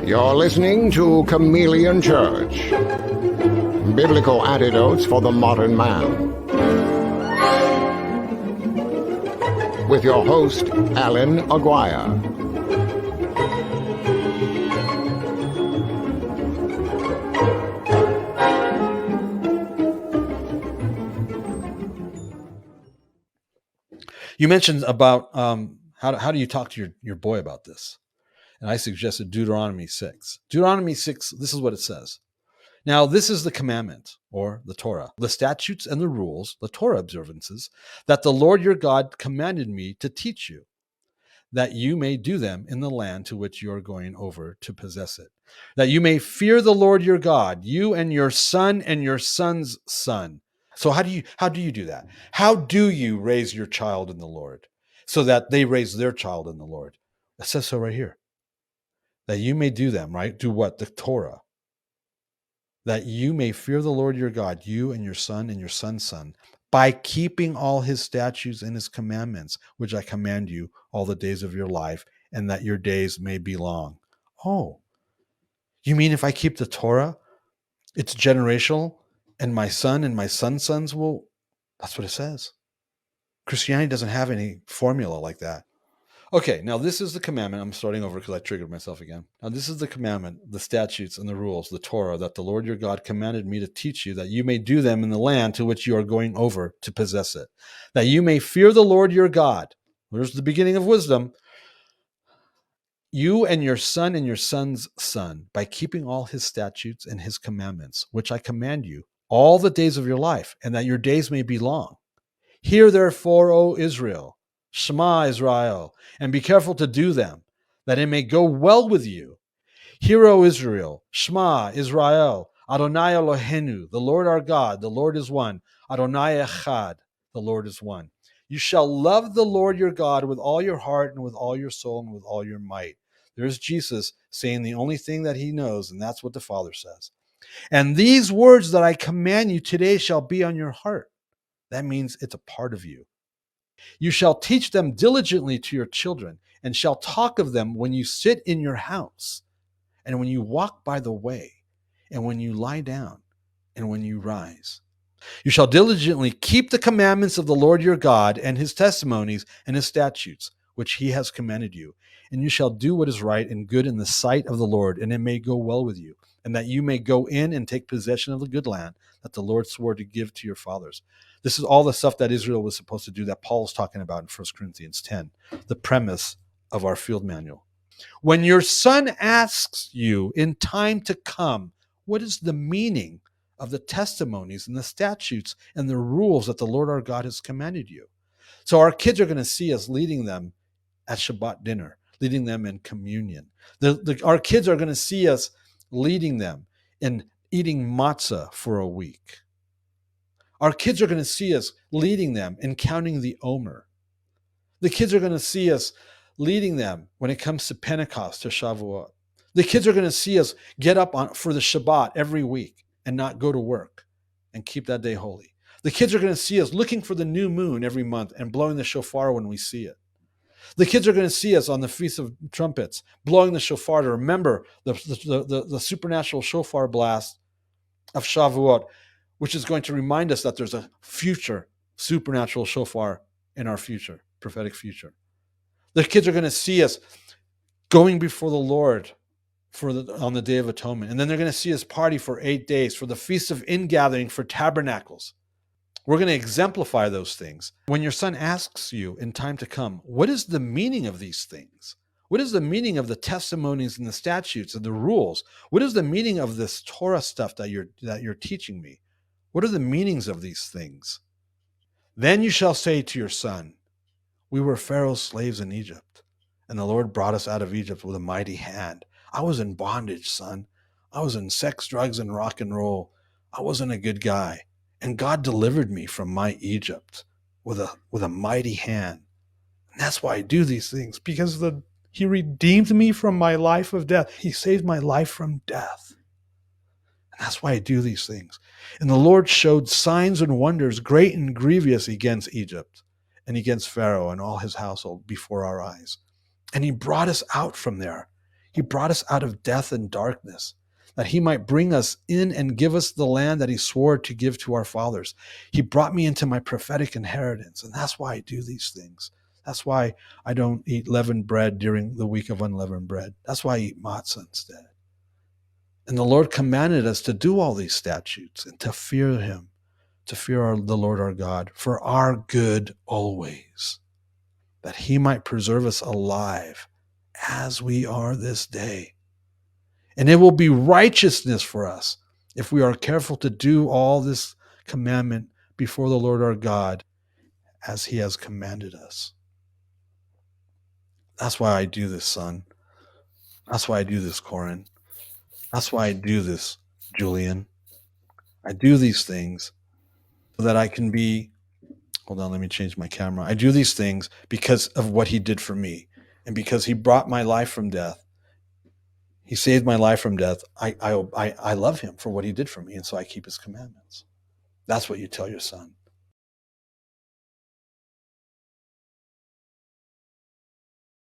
You're listening to Chameleon Church. Biblical Antidotes for the Modern Man. With your host, Alan Aguirre. You mentioned about how do you talk to your boy about this? And I suggested Deuteronomy 6. Deuteronomy 6, this is what it says. Now, this is the commandment, or the Torah, the statutes and the rules, the Torah observances, that the Lord your God commanded me to teach you, that you may do them in the land to which you are going over to possess it, that you may fear the Lord your God, you and your son and your son's son. So how do you do that? How do you raise your child in the Lord so that they raise their child in the Lord? It says so right here. That you may do them, right? Do what? The Torah. That you may fear the Lord your God, you and your son's son, by keeping all his statutes and his commandments, which I command you all the days of your life, and that your days may be long. Oh, you mean if I keep the Torah, it's generational, and my son and my son's sons will? That's what it says. Christianity doesn't have any formula like that. Okay, now this is the commandment. I'm starting over because I triggered myself again. Now this is the commandment, the statutes and the rules, the Torah, that the Lord your God commanded me to teach you, that you may do them in the land to which you are going over to possess it, that you may fear the Lord your God. There's the beginning of wisdom. You and your son's son, by keeping all his statutes and his commandments, which I command you, all the days of your life, and that your days may be long. Hear therefore, O Israel, Shema Israel, and be careful to do them, that it may go well with you. Hear, O Israel, Shema Israel, Adonai Eloheinu, the Lord our God, the Lord is one. Adonai Echad, the Lord is one. You shall love the Lord your God with all your heart and with all your soul and with all your might. There's Jesus saying the only thing that he knows, and that's what the Father says. And these words that I command you today shall be on your heart. That means it's a part of you. You shall teach them diligently to your children, and shall talk of them when you sit in your house, and when you walk by the way, and when you lie down, and when you rise. You shall diligently keep the commandments of the Lord your God, and his testimonies and his statutes, which he has commanded you. And you shall do what is right and good in the sight of the Lord, and it may go well with you, and that you may go in and take possession of the good land that the Lord swore to give to your fathers. This is all the stuff that Israel was supposed to do that Paul's talking about in 1 Corinthians 10, the premise of our field manual. When your son asks you in time to come, what is the meaning of the testimonies and the statutes and the rules that the Lord our God has commanded you? So our kids are going to see us leading them at Shabbat dinner, leading them in communion. Our kids are going to see us leading them in eating matzah for a week. Our kids are going to see us leading them in counting the Omer. The kids are going to see us leading them when it comes to Pentecost, to Shavuot. The kids are going to see us get up for the Shabbat every week and not go to work and keep that day holy. The kids are going to see us looking for the new moon every month and blowing the shofar when we see it. The kids are going to see us on the Feast of Trumpets blowing the shofar to remember the supernatural shofar blast of Shavuot, which is going to remind us that there's a future supernatural shofar in our future, prophetic future. The kids are going to see us going before the Lord on the Day of Atonement. And then they're going to see us party for 8 days for the Feast of Ingathering for Tabernacles. We're going to exemplify those things. When your son asks you in time to come, what is the meaning of these things? What is the meaning of the testimonies and the statutes and the rules? What is the meaning of this Torah stuff that you're teaching me? What are the meanings of these things? Then you shall say to your son, we were Pharaoh's slaves in Egypt, and the Lord brought us out of Egypt with a mighty hand. I was in bondage, son. I was in sex, drugs, and rock and roll. I wasn't a good guy. And God delivered me from my Egypt with a mighty hand. And that's why I do these things, because he redeemed me from my life of death. He saved my life from death. And that's why I do these things. And the Lord showed signs and wonders, great and grievous, against Egypt and against Pharaoh and all his household before our eyes. And he brought us out from there. He brought us out of death and darkness, that he might bring us in and give us the land that he swore to give to our fathers. He brought me into my prophetic inheritance, and that's why I do these things. That's why I don't eat leavened bread during the week of unleavened bread. That's why I eat matzah instead. And the Lord commanded us to do all these statutes and to fear him, to fear the Lord our God for our good always, that he might preserve us alive as we are this day. And it will be righteousness for us if we are careful to do all this commandment before the Lord our God as he has commanded us. That's why I do this, son. That's why I do this, Corin. That's why I do this, Julian. I do these things so that I can be, hold on, let me change my camera. I do these things because of what he did for me and because he brought my life from death. He saved my life from death. I love him for what he did for me, and so I keep his commandments. That's what you tell your son.